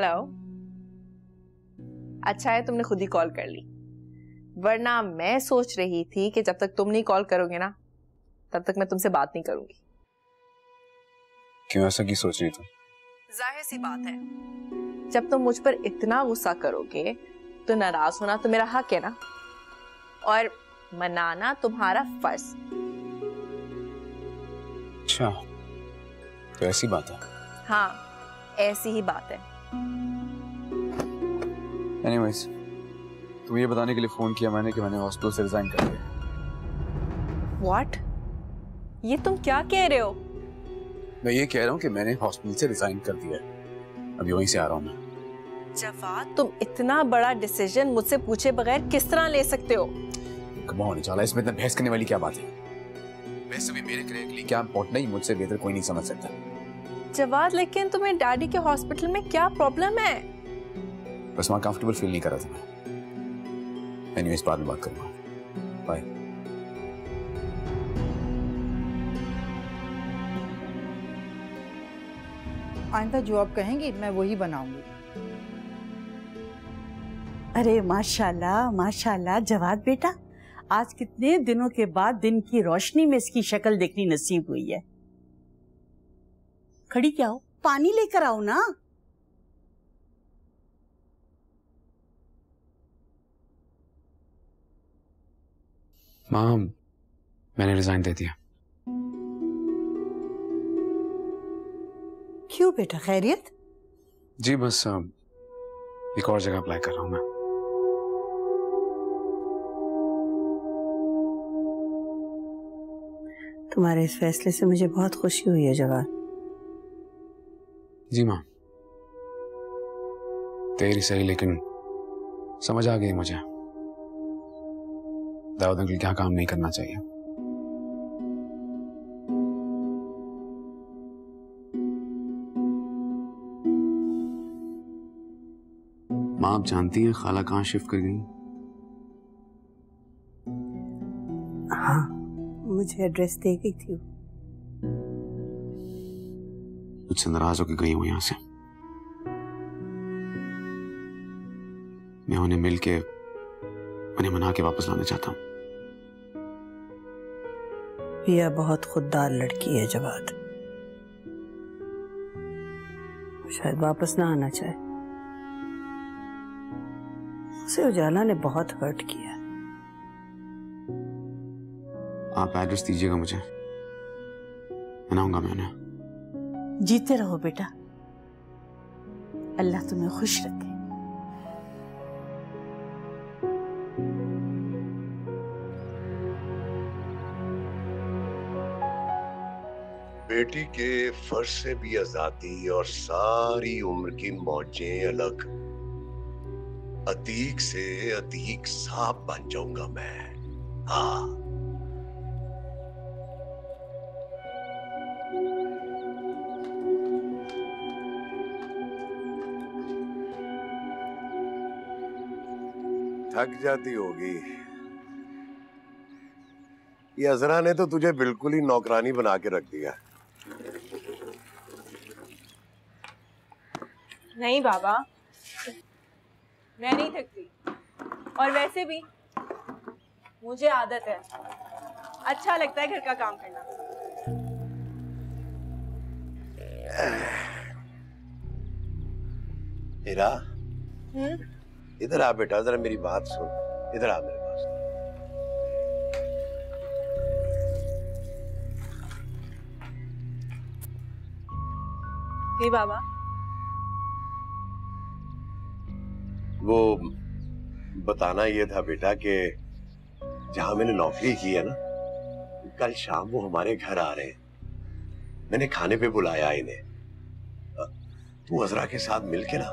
Hello. अच्छा है तुमने खुद ही कॉल कर ली, वरना मैं सोच रही थी कि जब तक तुम नहीं कॉल करोगे ना तब तक मैं तुमसे बात नहीं करूंगी। क्यों, ऐसा की सोच रही तुम? जाहिर सी बात है, जब तुम मुझ पर इतना गुस्सा करोगे तो नाराज होना तो मेरा हक है ना, और मनाना तुम्हारा फर्ज। अच्छा, तो ऐसी बात है? हाँ, ऐसी ही बात है। एनीवेज, तुम ये बताने के लिए फोन किया मैंने कि मैंने हॉस्पिटल से रिजाइन कर दिया। व्हाट? ये तुम क्या कह रहे हो? मैं ये कह रहा हूँ कि मैंने हॉस्पिटल से रिजाइन कर दिया है, अभी वहीं से आ रहा हूँ मैं। जवाद, तुम इतना बड़ा डिसीजन मुझसे पूछे बगैर किस तरह ले सकते हो? कम ऑन निचाला, इसमें इतना बहस करने वाली क्या बात है? वैसे भी मेरे करियर के लिए क्या इम्पोर्टेंट है मुझसे बेहतर कोई नहीं समझ सकता। जवाद, लेकिन तुम्हें डैडी के हॉस्पिटल में क्या प्रॉब्लम है? बस वहाँ कंफर्टेबल फील नहीं कर रहा था मैं। एनीवेज, बाद में बात करूँगा, बाय। आइंदा जो आप कहेंगी मैं वही बनाऊंगी। अरे माशाल्लाह माशाल्लाह जवाद बेटा, आज कितने दिनों के बाद दिन की रोशनी में इसकी शक्ल देखनी नसीब हुई है। खड़ी क्या हो, पानी लेकर आओ ना। माँ, मैंने रिजाइन दे दिया। क्यों बेटा, खैरियत? जी बस एक और जगह अप्लाई कर रहा हूँ मैं। तुम्हारे इस फैसले से मुझे बहुत खुशी हुई है जवाद। जी माँ, तेरी सही, लेकिन समझ आ गई मुझे दाऊद अंकल क्या काम नहीं करना चाहिए। माँ, आप जानती हैं खाला कहाँ शिफ्ट कर गई? हाँ, मुझे एड्रेस दे गई थी। मुझसे नाराज होकर गई हूँ यहाँ से। मैं उन्हें मिलके उन्हें मना के वापस लाना चाहता हूँ। पिया बहुत खुददार लड़की है जवाद, शायद वापस ना आना चाहे। उसे उजाला ने बहुत हर्ट किया। आप एड्रेस दीजिएगा मुझे, मनाऊंगा मैं उन्हें। जीते रहो बेटा, अल्लाह तुम्हें खुश रखे। बेटी के फर्ज से भी आजादी और सारी उम्र की मौजें अलग। अतीक से अतीक साहब बन जाऊंगा मैं। हाँ, थक जाती होगी। ये अजरा ने तो तुझे बिल्कुल ही नौकरानी बना के रख दिया। नहीं बाबा, मैं नहीं थकती, और वैसे भी मुझे आदत है, अच्छा लगता है घर का काम करना। हीरा, इधर आ बेटा, जरा मेरी बात सुन। इधर आ मेरे पास। जी बाबा। वो बताना ये था बेटा कि जहां मैंने नौकरी की है ना, कल शाम वो हमारे घर आ रहे हैं। मैंने खाने पे बुलाया इन्हें। तू अजरा के साथ मिलके ना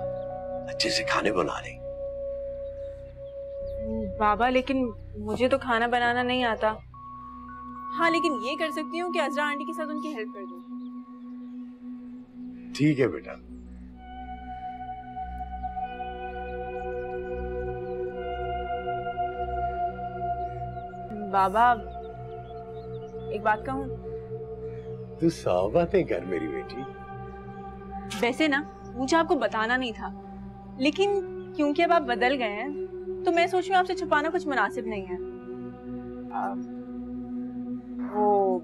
अच्छे से खाने बना रही। बाबा, लेकिन मुझे तो खाना बनाना नहीं आता। हाँ, लेकिन ये कर सकती हूँ कि अजरा आंटी के साथ उनकी हेल्प कर दूँ। ठीक है बेटा। बाबा, एक बात कहूँ? तू 100 बातें कर मेरी बेटी। वैसे ना मुझे आपको बताना नहीं था, लेकिन क्योंकि अब आप बदल गए हैं तो मैं सोच रही हूँ आपसे छुपाना कुछ मुनासिब नहीं है। वो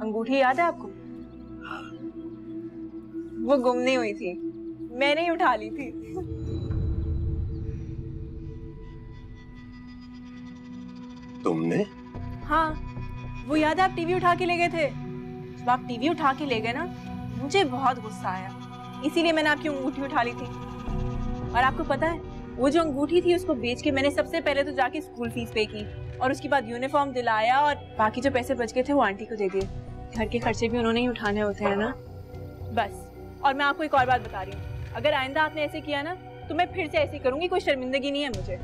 अंगूठी याद है आपको? वो गुम नहीं हुई थी, मैंने ही उठा ली थी। तुमने? हाँ, वो याद है आप टीवी उठा के ले गए थे? जब आप टीवी उठा के ले गए ना, मुझे बहुत गुस्सा आया, इसीलिए मैंने आपकी अंगूठी उठा ली थी। और आपको पता है, वो जो अंगूठी थी उसको बेच के मैंने सबसे पहले तो जाके स्कूल फीस पे की, और उसके बाद यूनिफॉर्म दिलाया, और बाकी जो पैसे बच गए थे वो आंटी को दे दिए। घर के खर्चे भी उन्होंने ही उठाने होते हैं ना। बस, और मैं आपको एक और बात बता रही हूँ, अगर आइंदा आपने ऐसे किया ना तो मैं फिर से ऐसे करूंगी, कोई शर्मिंदगी नहीं है मुझे।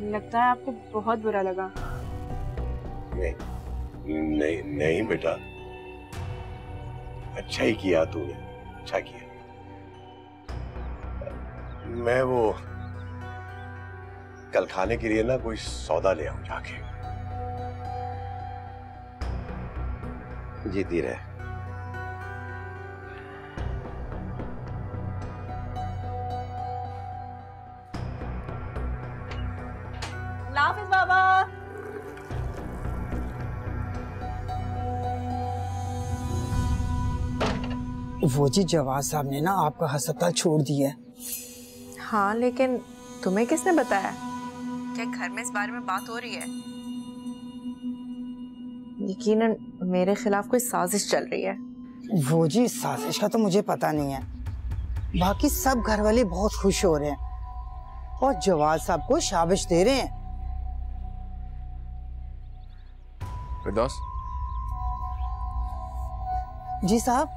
लगता है आपको बहुत बुरा लगा। नहीं बेटा, अच्छा ही किया तूने, अच्छा किया। मैं वो कल खाने के लिए ना कोई सौदा ले आऊं जाके। जीती रहे। हाफिज बाबा। वो जी जवाद साहब ने ना आपका अस्पताल छोड़ दिया है। हाँ, लेकिन तुम्हें किसने बताया? क्या घर में इस बारे में बात हो रही है? यकीनन मेरे खिलाफ कोई साजिश चल रही है। वो जी साजिश का तो मुझे पता नहीं है, बाकी सब घर वाले बहुत खुश हो रहे हैं और जवाद साहब को शाबाश दे रहे हैं। फिरदौस, जी साहब।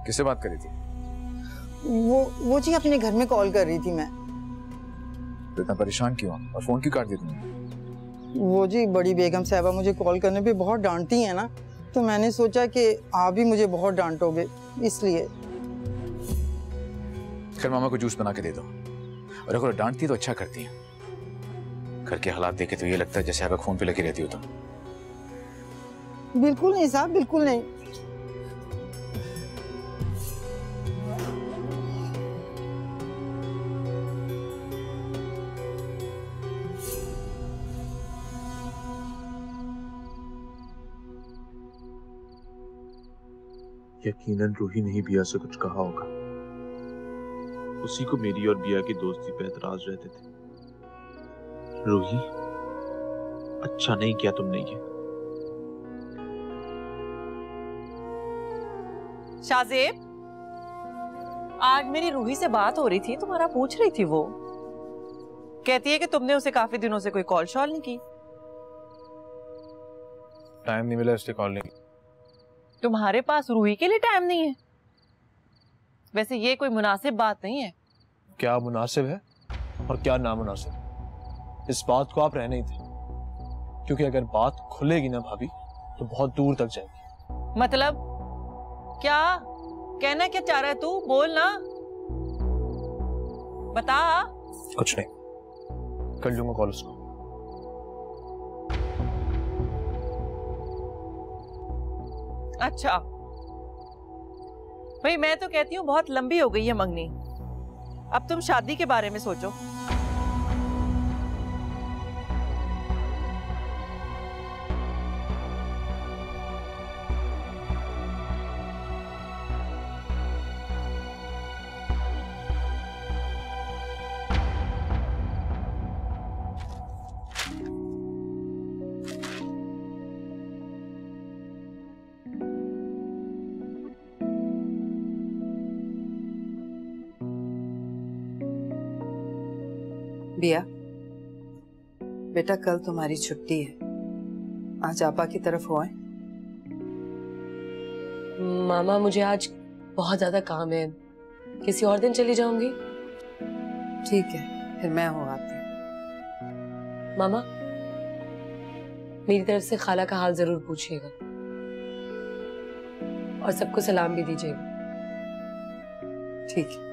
किससे बात करी थी? वो जी अपने घर में कॉल कर रही थी मैं। तो इतना परेशान क्यों और फोन क्यों काट दिया तुमने? वो जी बड़ी बेगम साहबा मुझे कॉल करने पे बहुत डांटती हैं ना, तो मैंने सोचा कि आप भी मुझे बहुत डांटोगे, इसलिए। खैर, मामा को जूस बना के दे दो, और अगर डांटती तो अच्छा करती है। घर के हालात देखे तो ये लगता है जैसे आप फोन पे लगी रहती हो। तो बिल्कुल नहीं साहब, बिल्कुल नहीं। यकीनन रूही ने ही बिया से कुछ कहा होगा। उसी को मेरी और बिया की दोस्ती पे एतराज रहते थे। रूही, अच्छा नहीं किया तुमने ये। शाज़ेब, आज मेरी रूही से बात हो रही थी, तुम्हारा पूछ रही थी। वो कहती है कि तुमने उसे काफी दिनों से कोई कॉल शॉल नहीं की। टाइम नहीं मिला इसलिए कॉल नहीं की। तुम्हारे पास रूही के लिए टाइम नहीं है? वैसे ये कोई मुनासिब बात नहीं है। क्या मुनासिब है और क्या नामुनासिब, इस बात को आप रहने ही थे, क्योंकि अगर बात खुलेगी ना भाभी तो बहुत दूर तक जाएगी। मतलब क्या कहना, क्या चाह रहा है तू? बोल ना, बता। कुछ नहीं, कर लूंगा कॉल उसको। अच्छा भाई, मैं तो कहती हूँ बहुत लंबी हो गई है मंगनी, अब तुम शादी के बारे में सोचो। बिया बेटा, कल तुम्हारी छुट्टी है, आज आपा की तरफ हो आए। मामा, मुझे आज बहुत ज्यादा काम है, किसी और दिन चली जाऊंगी। ठीक है, फिर मैं हो आती हूँ। मामा, मेरी तरफ से खाला का हाल जरूर पूछिएगा और सबको सलाम भी दीजिएगा। ठीक है।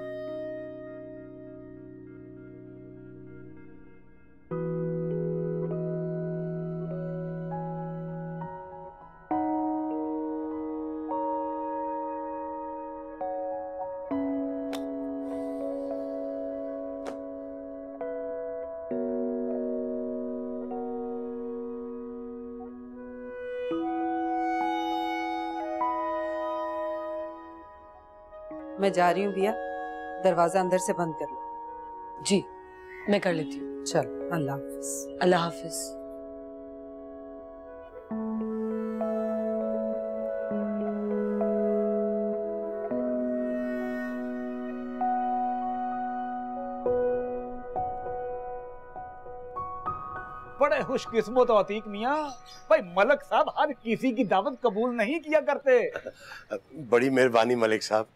मैं जा रही हूँ बिया, दरवाजा अंदर से बंद कर लो। जी मैं कर लेती हूँ। चल, अल्लाह हाफिज। अल्लाह हाफिज। बड़े खुशकिस्मत हो अतीक मियाँ, भाई मलक साहब हर किसी की दावत कबूल नहीं किया करते। बड़ी मेहरबानी मलिक साहब,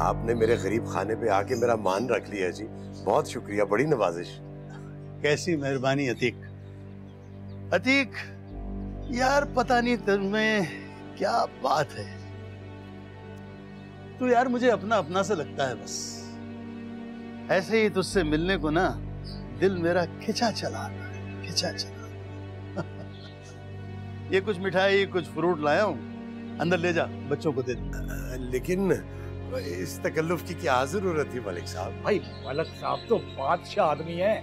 आपने मेरे गरीब खाने पे आके मेरा मान रख लिया जी, बहुत शुक्रिया, बड़ी नवाजिश। कैसी मेहरबानी अतीक। अतीक यार, पता नहीं तुम्हें क्या बात है, तू यार मुझे अपना अपना सा लगता है। बस ऐसे ही तुझसे मिलने को ना दिल मेरा खिंचा चला आता है, खिंचा चला। ये कुछ मिठाई कुछ फ्रूट लाया हूँ, अंदर ले जा, बच्चों को दे दे। लेकिन इस तकल्लुफ की क्या जरूरत थी मलिक साहब? भाई मलक साहब तो बादशाह आदमी हैं,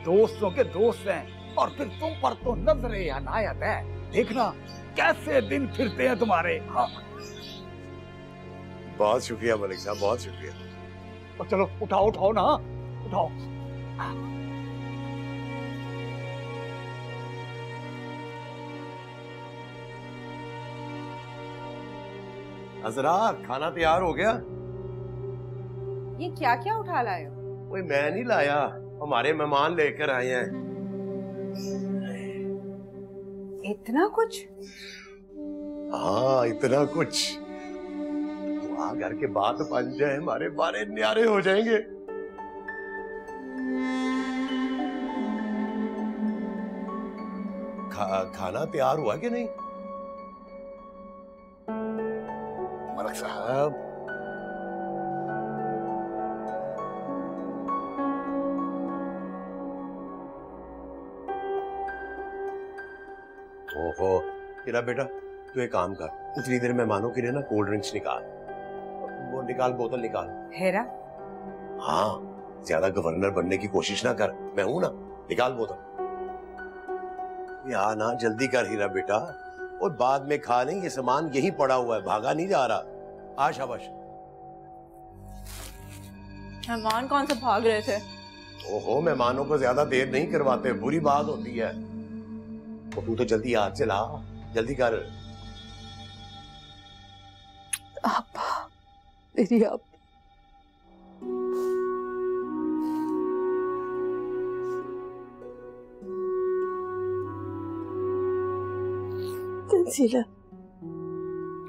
दोस्तों के दोस्त हैं, और फिर तुम पर तो नजरे अनायत है। देखना कैसे दिन फिरते हैं तुम्हारे। हाँ। बहुत शुक्रिया मलिक साहब, बहुत शुक्रिया। और चलो उठाओ उठाओ ना, उठाओ। हजरात, खाना तैयार हो गया? ये क्या क्या उठा लाए हो? कोई मैं नहीं लाया, हमारे मेहमान लेकर आए हैं। इतना कुछ? हाँ इतना कुछ। वहाँ घर के बात बन जाए, हमारे बारे न्यारे हो जाएंगे। खाना तैयार हुआ कि नहीं? मलक साहब, ओहो, तेरा बेटा तू एक काम कर, उतनी देर मेहमानों के लिए ना कोल्ड ड्रिंक्स निकाल, वो निकाल, बोतल निकाल। हेरा? हाँ, ज्यादा गवर्नर बनने की कोशिश ना कर, मैं हूं ना, निकाल बोतल। या ना जल्दी कर हीरा बेटा, और बाद में खा नहीं, ये सामान यहीं पड़ा हुआ है, भागा नहीं जा रहा। शाबाश। मेहमान कौन से भाग रहे थे? ओहो, मेहमानों को ज्यादा देर नहीं करवाते, बुरी बात होती है। तो तू तो जल्दी हाथ चला, जल्दी कर। आपा, मेरी आप तंजीला,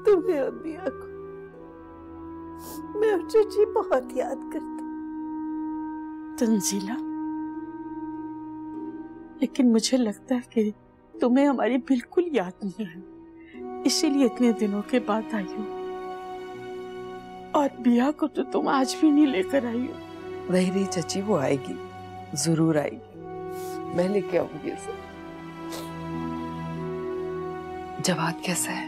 तुम्हें और बिया को मैं और चाची बहुत याद करते। तंजीला, लेकिन मुझे लगता है कि तुम्हें हमारी बिल्कुल याद नहीं है, इसीलिए इतने दिनों के बाद आई हो। और बिया को तो तुम आज भी नहीं लेकर आई हो। नहीं नहीं चाची, वो आएगी, जरूर आएगी, मैं लेके आऊंगी उसे। जवाद कैसा है?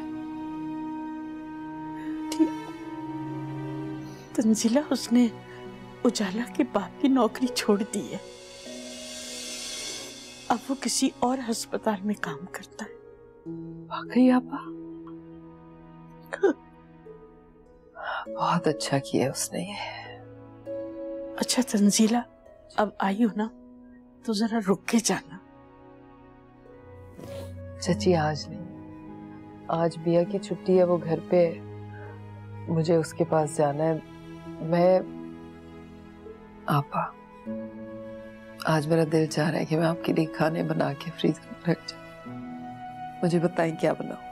ठीक। तंजीला, उसने उजाला के बाप की नौकरी छोड़ दी है, अब वो किसी और अस्पताल में काम करता है। वाकई आपा? बहुत अच्छा किया उसने ये। अच्छा तंजीला, अब आई हो ना, तो जरा रुक के जाना। चाची आज नहीं, आज बिया की छुट्टी है, वो घर पे, मुझे उसके पास जाना है। मैं आपा, आज मेरा दिल चाह रहा है कि मैं आपके लिए खाने बना के फ्रीजर में रख जाऊं। मुझे बताएं क्या बनाऊं?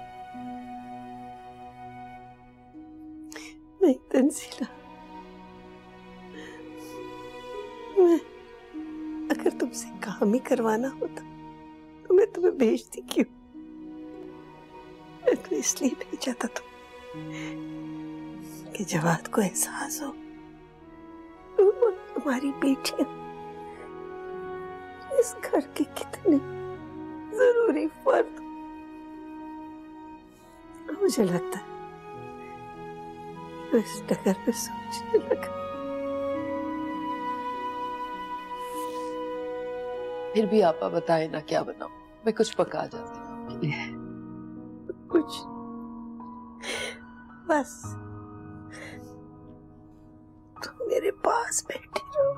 नहीं तंजीला, मैं अगर तुमसे काम ही करवाना होता तो मैं तुम्हें भेजती क्यों? मैं तो इसलिए भेजा था कि जवाद को एहसास हो तुम्हारी बेटियां इस घर के कितने जरूरी फर्द। मुझे लगता है इस डगर पे सोचने लगा। फिर भी आपा बताए ना क्या बनाऊं, मैं कुछ पका जाती हूँ आपके लिए। कुछ बस तुम मेरे पास बैठे रहो।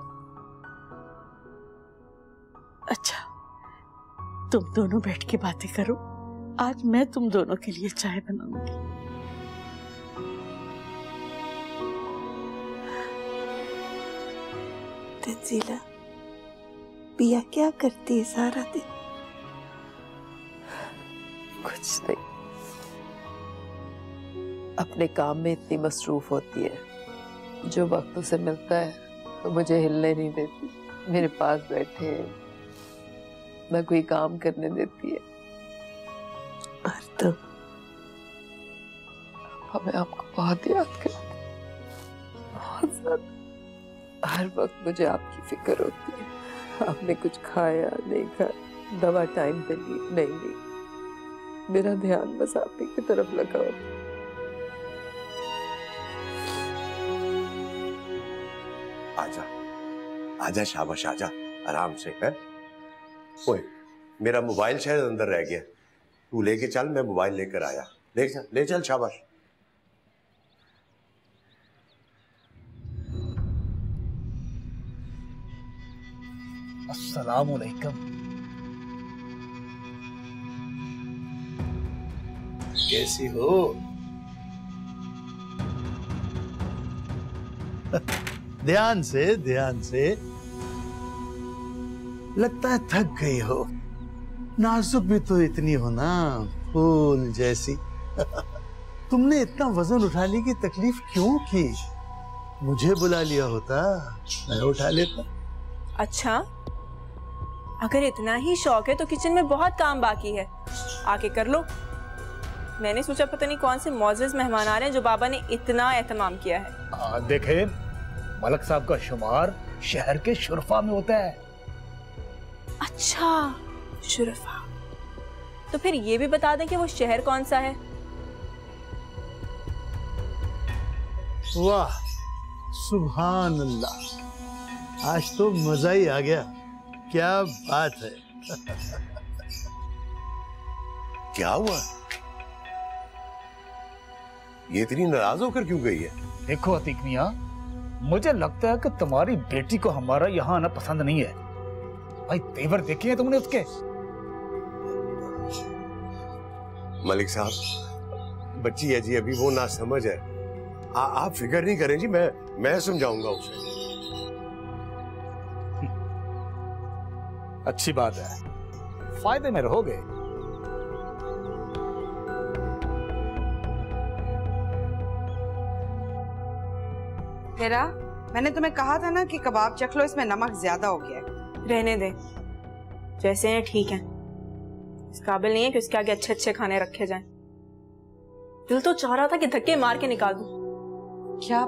अच्छा, तुम दोनों बैठ के बातें करो। आज मैं तुम दोनों के लिए चाय बनाऊंगी। तंजीला, पिया क्या करती है सारा दिन? कुछ नहीं, अपने काम में इतनी मसरूफ होती है, जो वक्त उसे मिलता है तो मुझे हिलने नहीं देती, मेरे पास बैठे न कोई काम करने देती है। और तुम? हमें आपको बहुत याद करती, बहुत ज्यादा। हर वक्त मुझे आपकी फिक्र होती है। आपने कुछ खाया नहीं खाया, दवा टाइम पे ली नहीं, मेरा ध्यान बस आप ही की तरफ लगा होता। आजा आजा, शाबाश आजा, आराम से है। ओए, मेरा मोबाइल शायद अंदर रह गया, तू लेके चल, मैं मोबाइल लेकर आया। ले चल, शाबाश। अस्सलाम वालेकुम। कैसी हो? ध्यान से, ध्यान से। लगता है थक गई हो। नाजुक भी तो इतनी हो ना, फूल जैसी। तुमने इतना वजन उठाने की तकलीफ क्यों की? मुझे बुला लिया होता, मैं उठा लेता। अच्छा, अगर इतना ही शौक है तो किचन में बहुत काम बाकी है, आके कर लो। मैंने सोचा पता नहीं कौन से मौजूद मेहमान आ रहे हैं जो बाबा ने इतना एहतमाम किया है। देखे, मलक साहब का शुमार शहर के शुरफा में होता है। अच्छा, शुरफा। तो फिर ये भी बता दें कि वो शहर कौन सा है? वाह, सुभान अल्लाह, आज तो मजा ही आ गया। क्या बात है। क्या हुआ? ये इतनी नाराज होकर क्यों गई है? देखो अतीक मियां, मुझे लगता है कि तुम्हारी बेटी को हमारा यहाँ आना पसंद नहीं है। भाई तेवर देखे हैं तुमने उसके? मलिक साहब, बच्ची है जी, अभी वो ना समझ है। आप फिक्र नहीं करें जी, मैं समझाऊंगा उसे। अच्छी बात है, फायदे में रहोगे। हेरा, मैंने तुम्हें कहा था ना कि कबाब चख लो, इसमें नमक ज्यादा हो गया है। रहने दे, जैसे हैं ठीक है। इस काबिल नहीं है कि उसके आगे अच्छे अच्छे खाने रखे जाएं। दिल तो चाह रहा था कि धक्के मार के निकाल दूं। क्या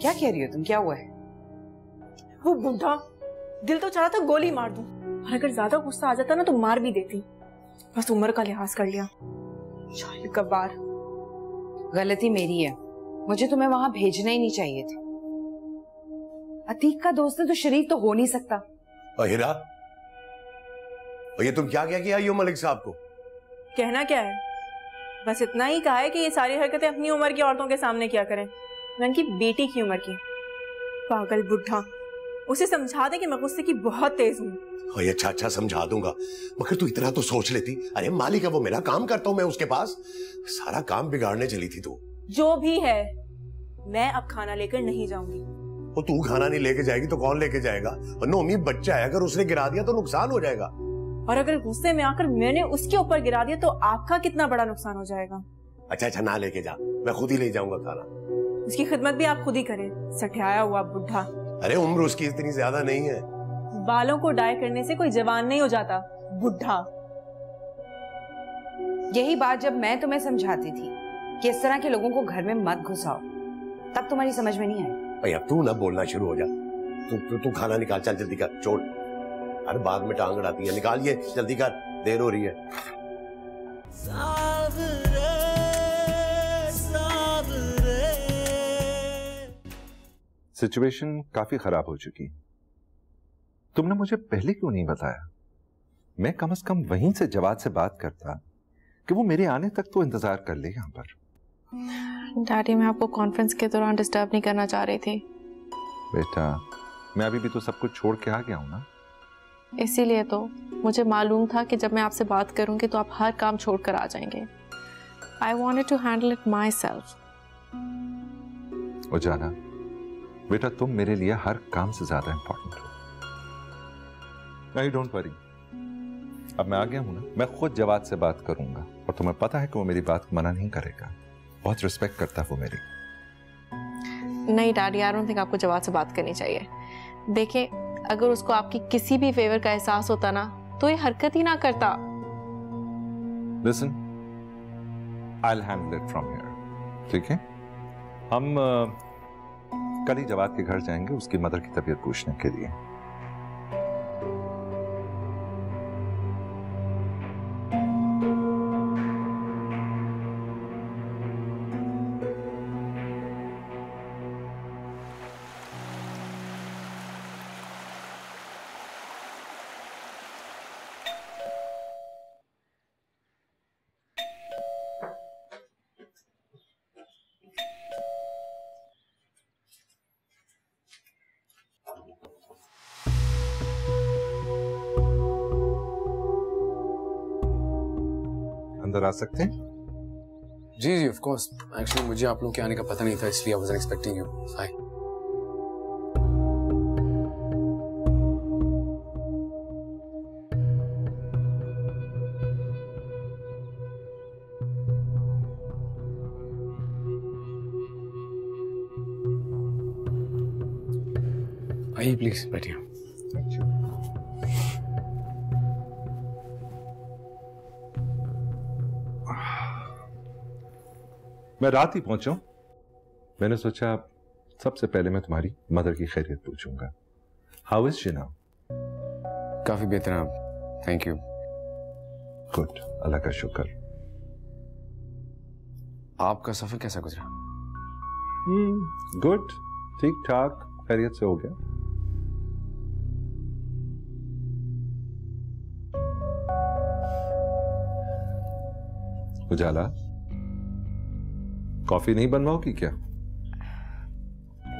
क्या कह रही हो तुम? क्या हुआ है? वो बूढ़ा, दिल तो चाह रहा था गोली मार दूं, और अगर ज्यादा गुस्सा आ जाता ना तो मार भी देती। बस उम्र का लिहाज कर लिया। कबार, गलती मेरी है, मुझे तुम्हें वहां भेजना ही नहीं चाहिए था। अतीक का दोस्त है तो शरीफ तो हो नहीं सकता। हीरा, ये तुम क्या कह के आई हो मलिक साहब को? कहना क्या है, बस इतना ही कहा है कि ये सारी हरकतें अपनी उम्र की औरतों के सामने क्या करें, मैं उनकी बेटी की उम्र की। पागल बुढ़ा, उसे समझा दे कि मैं गुस्से की बहुत तेज हूँ। अच्छा समझा दूंगा, मगर तू इतना तो सोच लेती। अरे मालिक है वो, मेरा काम करता हूँ मैं उसके पास। सारा काम बिगाड़ने चली थी तू। जो भी है, मैं अब खाना लेकर नहीं जाऊंगी। वो तू खाना नहीं लेके जाएगी तो कौन लेके जाएगा? नोमी बच्चा है, अगर उसने गिरा दिया तो नुकसान हो जाएगा। और अगर गुस्से में आकर मैंने उसके ऊपर गिरा दिया तो आपका कितना बड़ा नुकसान हो जाएगा। अच्छा ना लेके जा, मैं खुद ही ले जाऊंगा खाना। उसकी खिदमत भी आप खुद ही करें, सठियाया हुआ बुढ़ा। अरे उम्र उसकी इतनी ज्यादा नहीं है। बालों को डाई करने से कोई जवान नहीं हो जाता, बुढ़ा। यही बात जब मैं तुम्हें समझाती थी कि इस तरह के लोगों को घर में मत घुसाओ, तब तुम्हारी समझ में नहीं आई। भैया तू ना बोलना शुरू हो जा। तू खाना निकाल, चल जल्दी कर, छोड़। अरे बाद में टांग अड़ाती है, निकालिए जल्दी कर, देर हो रही है। सिचुएशन काफी खराब हो चुकी। तुमने मुझे पहले क्यों नहीं बताया? मैं कम से कम वहीं से जवाद से बात करता कि वो मेरे आने तक तो इंतजार कर ले यहां पर। डैडी मैं आपको कॉन्फ्रेंस के दौरान डिस्टर्ब नहीं करना चाह रही थी। बेटा मैं अभी भी तो सब कुछ छोड़ के आ गया हूँ ना। इसीलिए तो मुझे मालूम था कि जब मैं आपसे बात करूंगी तो आप हर काम छोड़कर आ जाएंगे। I wanted to handle it myself. उजाला बेटा तुम मेरे लिए हर काम से ज्यादा इंपॉर्टेंट हो। नहीं डोंट वरी, अब मैं आ गया हूं ना, मैं खुद जवाद से बात करूंगा और तुम्हें पता है कि वो मेरी बात मना नहीं करेगा। बहुत रिस्पेक्ट करता है वो मेरी। नहीं डैडी, आई डोंट थिंक आपको जवाद से बात करनी चाहिए। देखिए अगर उसको आपकी किसी भी फेवर का एहसास होता ना तो ये हरकत ही ना करता। Listen, I'll handle it from here. ठीक है, हम कल ही जवाद के घर जाएंगे उसकी मदर की तबीयत पूछने के लिए। अंदर आ सकते हैं? जी जी ऑफ कोर्स। एक्चुअली मुझे आप लोग के आने का पता नहीं था इसलिए आई वाज़न्ट एक्सपेक्टिंग यू। हाय। आइए प्लीज बैठिए। मैं रात ही पहुंचा हूं। मैंने सोचा सबसे पहले मैं तुम्हारी मदर की खैरियत पूछूंगा। How is she now? काफी बेहतर है, थैंक यू। गुड, अल्लाह का शुक्र। आपका सफर कैसा गुजरा? गुड, ठीक ठाक, खैरियत से हो गया। उजाला कॉफी नहीं बनवाओगी क्या?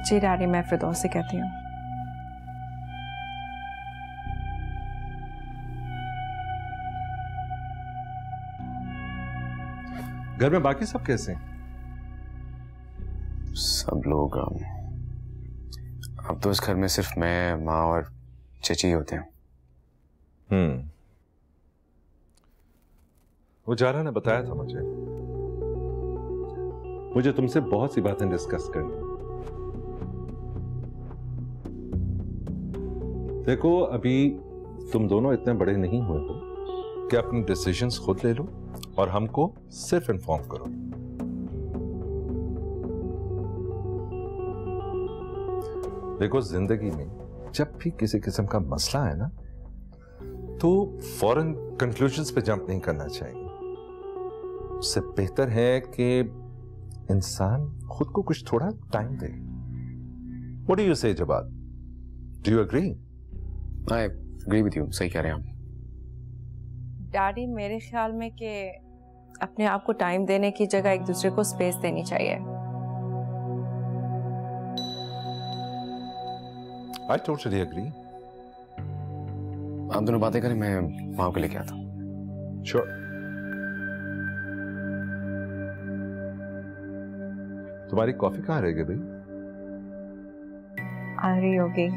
जी डैडी, मैं फिरदौस से कहती हूँ। घर में बाकी सब कैसे हैं? सब लोग अब तो इस घर में सिर्फ मैं, माँ और चची होते हैं। उजाला ने बताया था मुझे तुमसे बहुत सी बातें डिस्कस करनी। देखो अभी तुम दोनों इतने बड़े नहीं हुए हो कि अपने डिसीजंस खुद ले लो और हमको सिर्फ इन्फॉर्म करो। देखो जिंदगी में जब भी किसी किस्म का मसला है ना तो फौरन कंक्लूजन्स पे जंप नहीं करना चाहिए। उससे बेहतर है कि इंसान खुद को कुछ थोड़ा टाइम दे। What do you say Jawad? Do you agree? I agree with you. सही कह रहे हैं आप। डैडी मेरे ख्याल में कि अपने आप को टाइम देने की जगह एक दूसरे को स्पेस देनी चाहिए। I totally agree. आप दोनों बातें करें, मैं माँ को लेके आता हूँ। Sure. तुम्हारी कॉफी कहाँ रह गई भाई? आ रही होगी,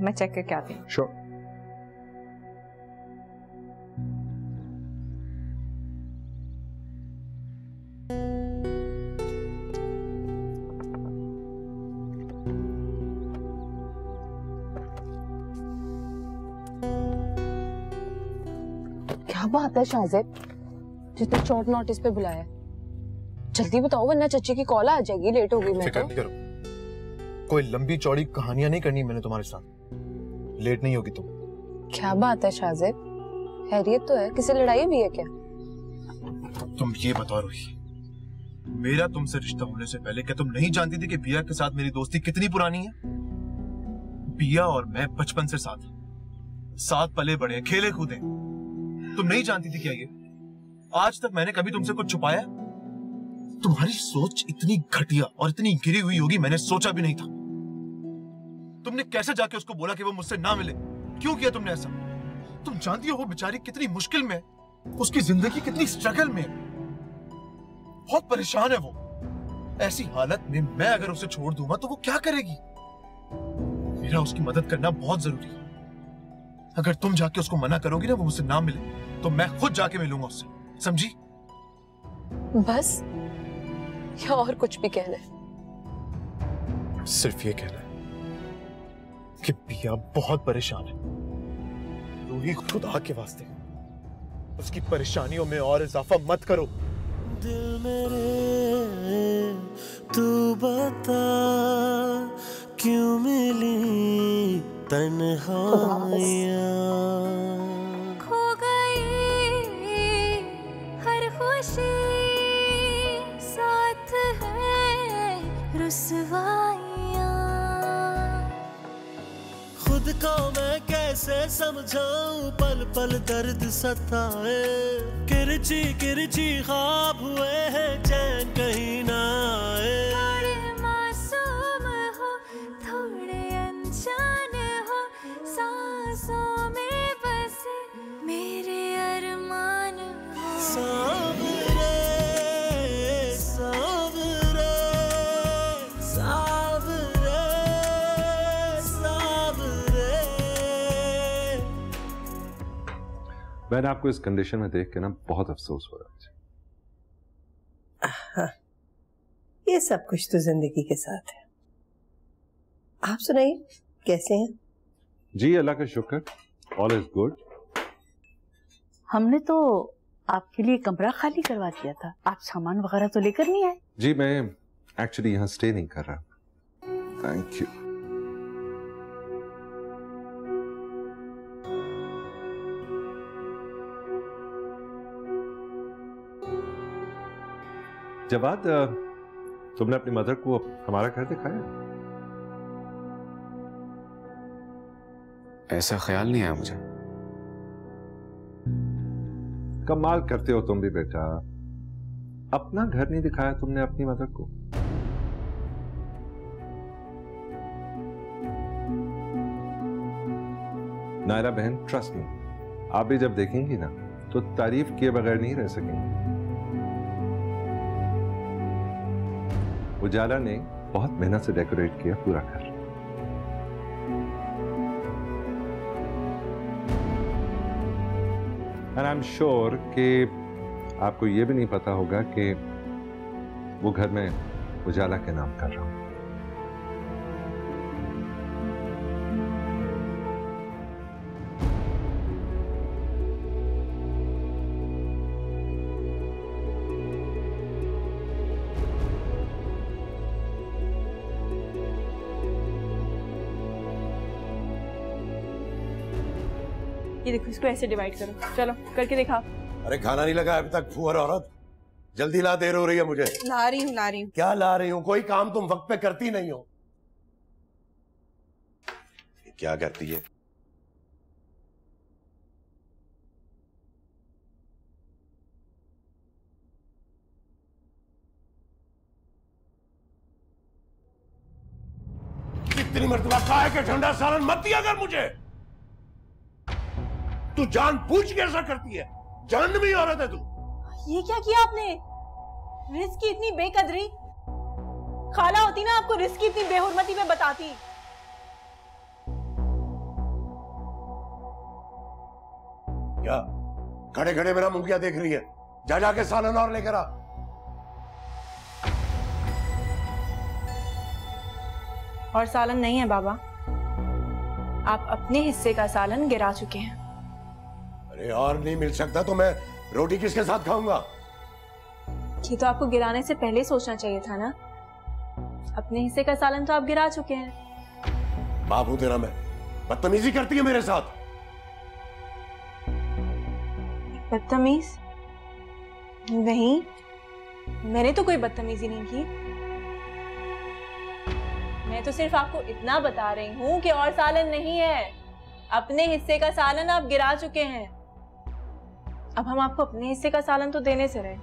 मैं चेक करके आती हूँ। Sure. क्या बात है शाहजेब, जितने शॉर्ट नोटिस पे बुलाया? जल्दी बताओ वरना चच्ची की कॉल आ जाएगी, लेट होगी मैं फिक्र तो। नहीं करो, कोई लंबी चौड़ी कहानियां नहीं करनी मैंने तुम्हारे साथ। लेट नहीं होगी तुम। क्या बात है शाहजेब, खैरियत तो है? किसी लड़ाई भी है क्या? तुम ये बताओ रूही, मेरा तुमसे रिश्ता होने से पहले क्या तुम नहीं जानती थी कि बिया के साथ मेरी दोस्ती कितनी पुरानी है? बिया और मैं बचपन से साथ पले बड़े, खेले कूदे। तुम नहीं जानती थी क्या ये? आज तक मैंने कभी तुमसे कुछ छुपाया? तुम्हारी सोच इतनी घटिया और इतनी गिरी हुई होगी मैंने सोचा भी नहीं था। तुमने कैसे जाके उसको बोला कि वो मुझसे ना मिले? क्यों किया तुमने ऐसा? तुम जानती हो वो बेचारी कितनी मुश्किल में है, उसकी जिंदगी कितनी स्ट्रगल में है, बहुत परेशान है वो। ऐसी हालत में मैं अगर उसे छोड़ दूंगा तो वो क्या करेगी? मेरा उसकी मदद करना बहुत जरूरी है। अगर तुम जाके उसको मना करोगी ना वो मुझसे ना मिले, तो मैं खुद जाके मिलूंगा उससे, समझी? बस या और कुछ भी कहना है? सिर्फ ये कहना है कि पिया बहुत परेशान है। रूही, खुदा के वास्ते उसकी परेशानियों में और इजाफा मत करो। दिल मेरे तू बता क्यों मिली तन्हाइयाँ, खो गई हर खुशी साथ है रुसवाइयाँ। खुद को मैं कैसे समझाऊं, पल पल दर्द सताए, किरची किरची ख्वाब हुए हैं चैन कहीं ना आए। थोड़े मासूम हो थोड़े अनजान हो, सांसों में बसे मेरे अरमान हो। सावरे सावरे सावरे सावरे। मैंने आपको इस कंडीशन में देख के ना बहुत अफसोस हो रहा है। हाँ, ये सब कुछ तो जिंदगी के साथ है। आप सुनाइए, कैसे हैं? जी अल्लाह का शुक्र, ऑल इज गुड। हमने तो आपके लिए कमरा खाली करवा दिया था, आप सामान वगैरह तो लेकर नहीं आए? जी मैं एक्चुअली यहाँ स्टे नहीं कर रहा। Thank you. जवाद, तुमने अपनी मदर को हमारा घर दिखाया? ऐसा ख्याल नहीं आया मुझे। कमाल करते हो तुम भी बेटा, अपना घर नहीं दिखाया तुमने अपनी मदर को। नायरा बहन, ट्रस्ट मी, आप भी जब देखेंगी ना तो तारीफ किए बगैर नहीं रह सकेंगे। उजाला ने बहुत मेहनत से डेकोरेट किया पूरा घर। एंड आई एम श्योर कि आपको यह भी नहीं पता होगा कि वो घर में उजाला के नाम कर रहा हूं। ये देखो, इसको ऐसे डिवाइड करो। चलो करके दिखा। अरे खाना नहीं लगा अभी तक, फुहर औरत, जल्दी ला, देर हो रही है मुझे। ला रही हूँ। क्या ला रही हूँ? कोई काम तुम वक्त पे करती नहीं हो। क्या करती है? कितनी मर्तबा कहा है कि ठंडा सालन मत दिया कर मुझे। तू जान पूछ के ऐसा करती है, जानवी औरत है तू। ये क्या किया आपने? रिस्क की इतनी बेकदरी। खाला होती ना आपको रिस्क की इतनी बेहुरमती में बताती। क्या खड़े खड़े मेरा मुंह क्या देख रही है? जा जाके सालन और लेकर आ। और सालन नहीं है बाबा, आप अपने हिस्से का सालन गिरा चुके हैं। अरे और नहीं मिल सकता तो मैं रोटी किसके साथ खाऊंगा? ये तो आपको गिराने से पहले सोचना चाहिए था ना। अपने हिस्से का सालन तो आप गिरा चुके हैं। बाप हूं तेरा मैं, बदतमीजी करती है मेरे साथ। बदतमीज? नहीं, मैंने तो कोई बदतमीजी नहीं की। मैं तो सिर्फ आपको इतना बता रही हूँ कि और सालन नहीं है। अपने हिस्से का सालन आप गिरा चुके हैं। अब हम आपको अपने हिस्से का सालन तो देने से रहे।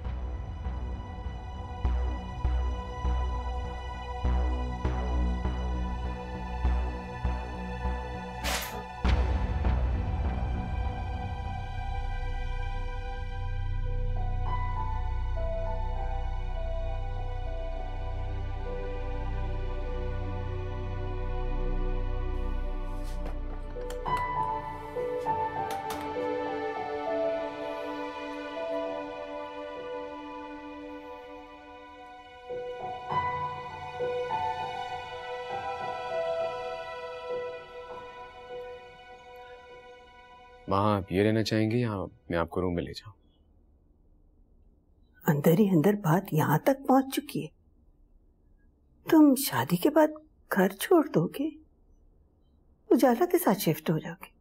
वहां आप ये रहना चाहेंगे या मैं आपको रूम में ले जाऊं? अंदर ही अंदर बात यहाँ तक पहुंच चुकी है। तुम शादी के बाद घर छोड़ दोगे, उजाला के साथ शिफ्ट हो जाओगे,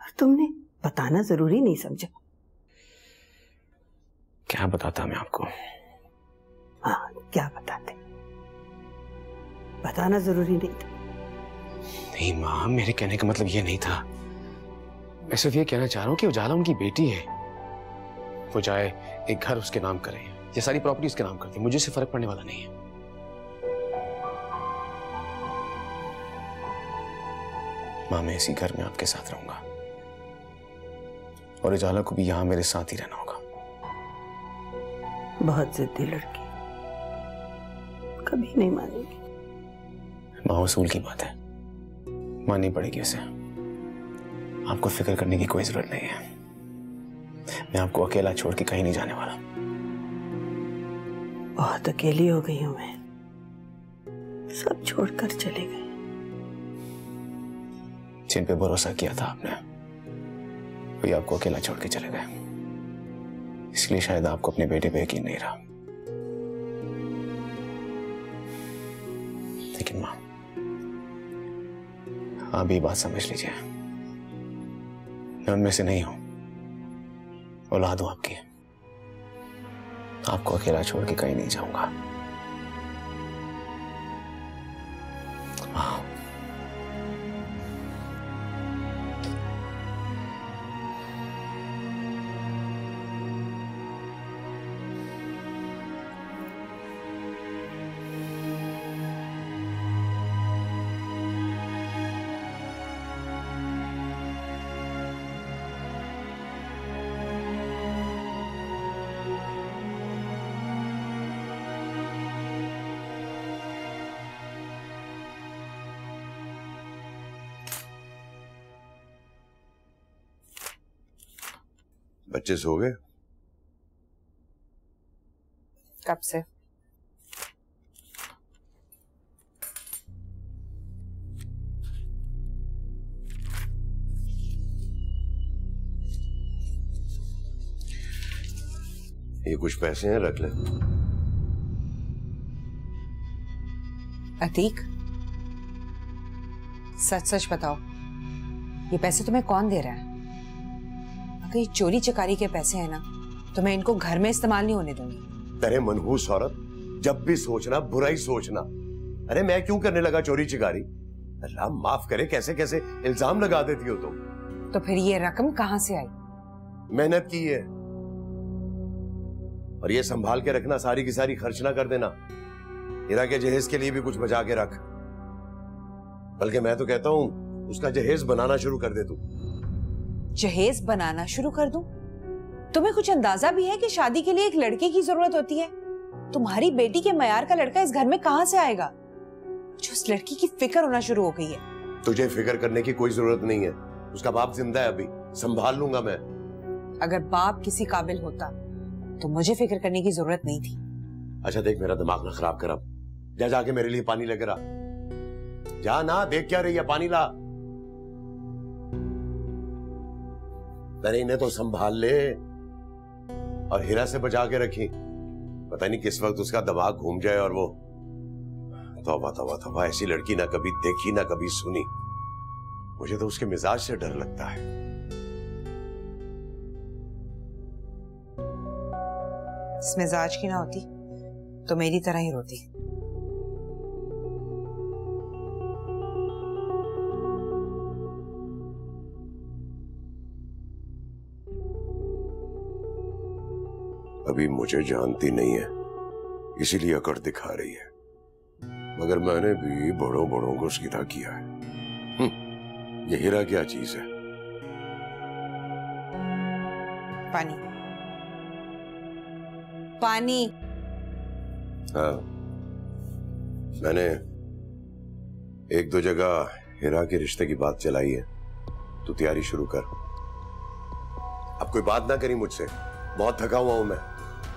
और तुमने बताना जरूरी नहीं समझा। क्या बताता मैं आपको? हाँ, क्या बताते? बताना जरूरी नहीं था। नहीं माँ, मेरे कहने का मतलब ये नहीं था। मैं सिर्फ ये कहना चाह रहा हूँ कि उजाला उनकी बेटी है। वो चाहे एक घर उसके नाम करे या सारी प्रॉपर्टी उसके नाम करती, मुझे इससे फर्क पड़ने वाला नहीं है। माँ, मैं इसी घर में आपके साथ रहूंगा और उजाला को भी यहां मेरे साथ ही रहना होगा। बहुत जिद्दी लड़की, कभी नहीं मानेगी। माँ, उसूल की बात है, माननी पड़ेगी उसे। आपको फिक्र करने की कोई जरूरत नहीं है। मैं आपको अकेला छोड़ के कहीं नहीं जाने वाला। बहुत अकेली हो गई हूं मैं, सब छोड़कर चले गए। जिन पे भरोसा किया था आपने, वही आपको अकेला छोड़ के चले गए। इसलिए शायद आपको अपने बेटे पे यकीन नहीं रहा। लेकिन मां, आप भी बात समझ लीजिए, मैं उनमें से नहीं हूं। औलाद हूं आपकी, आपको अकेला छोड़ के कहीं नहीं जाऊंगा। बच्चे सो गए? कब से? ये कुछ पैसे हैं, रख ले। अतीक, सच सच बताओ, ये पैसे तुम्हें कौन दे रहा है? अगर ये चोरी चकारी के पैसे हैं ना, तो मैं इनको घर में इस्तेमाल नहीं होने दूंगी। तेरे मनहूस औरत, जब भी सोचना बुरा ही सोचना। अरे मैं क्यों करने लगा चोरी चिकारी? अल्लाह माफ करे, कैसे कैसे इल्जाम लगा देती हो तुम। तो फिर ये रकम कहां से आई? मेहनत की है, और ये संभाल के रखना, सारी की सारी खर्च ना कर देना। हीरा के जहेज के लिए भी कुछ बचा के रख। बल्कि मैं तो कहता हूं उसका जहेज बनाना शुरू कर दे तू। जहेज बनाना शुरू कर दूं? तुम्हें कुछ अंदाजा भी है कि शादी के लिए एक लड़के की जरूरत होती है? तुम्हारी बेटी के मयार का लड़का इस घर में कहां से आएगा? जो उस लड़की की फिक्र होना शुरू हो गई है। तुझे फिक्र करने की कोई जरूरत नहीं है, उसका बाप जिंदा है, अभी संभाल लूंगा मैं। अगर बाप किसी काबिल होता तो मुझे फिक्र करने की जरूरत नहीं थी। अच्छा देख, मेरा दिमाग ना खराब कर अब। जा जाके मेरे लिए पानी लेकर आ। जा ना, देख क्या रही है, पानी ला। मैंने इन्हें तो संभाल ले और हीरा से बचा के रखी। पता नहीं किस वक्त उसका दिमाग घूम जाए और वो तौबा तौबा तौबा, ऐसी लड़की ना कभी देखी ना कभी सुनी। मुझे तो उसके मिजाज से डर लगता है। इस मिजाज की ना होती तो मेरी तरह ही रोती। अभी मुझे जानती नहीं है, इसीलिए अकड़ दिखा रही है, मगर मैंने भी बड़ों बड़ों को सीधा किया है। ये हीरा क्या चीज है? पानी पानी। हाँ, मैंने एक दो जगह हीरा के रिश्ते की बात चलाई है, तू तैयारी शुरू कर। अब कोई बात ना करी मुझसे, बहुत थका हुआ हूं मैं।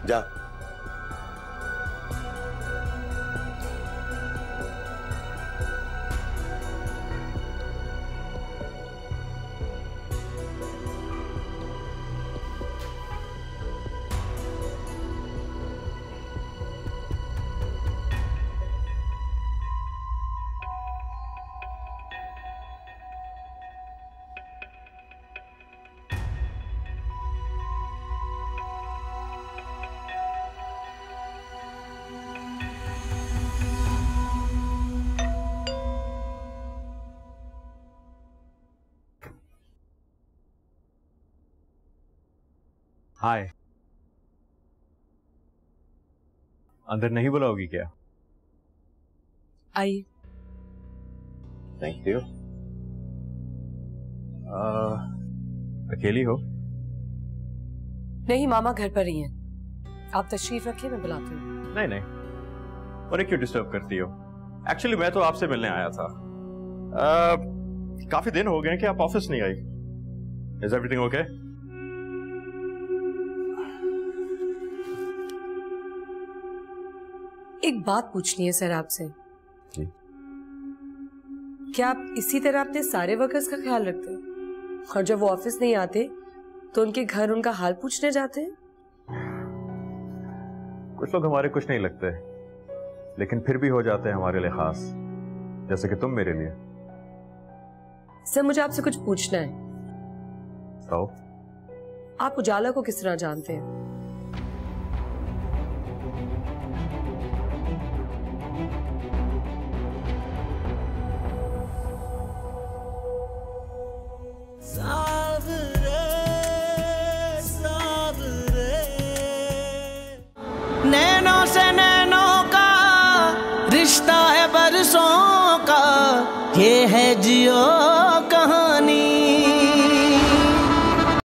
जा। हाय। अंदर नहीं बुलाओगी क्या? आइए। Thank you. अकेली हो? नहीं, मामा घर पर ही हैं। आप तशरीफ रखिए, मैं बुलाती हूँ। नहीं नहीं, उन्हें क्यों डिस्टर्ब करती हो? एक्चुअली मैं तो आपसे मिलने आया था। काफी दिन हो गए कि आप ऑफिस नहीं आई। Is everything okay? एक बात पूछनी है सर आपसे। जी। क्या आप इसी तरह अपने सारे वर्कर्स का ख्याल रखते हैं और जब वो ऑफिस नहीं आते तो उनके घर उनका हाल पूछने जाते हैं? कुछ लोग हमारे कुछ नहीं लगते, लेकिन फिर भी हो जाते हैं हमारे लिए खास, जैसे कि तुम मेरे लिए। सर मुझे आपसे कुछ पूछना है। तो? आप उजाला को किस तरह जानते हैं? नैनों से नैनों का रिश्ता है बरसों का, ये है जियो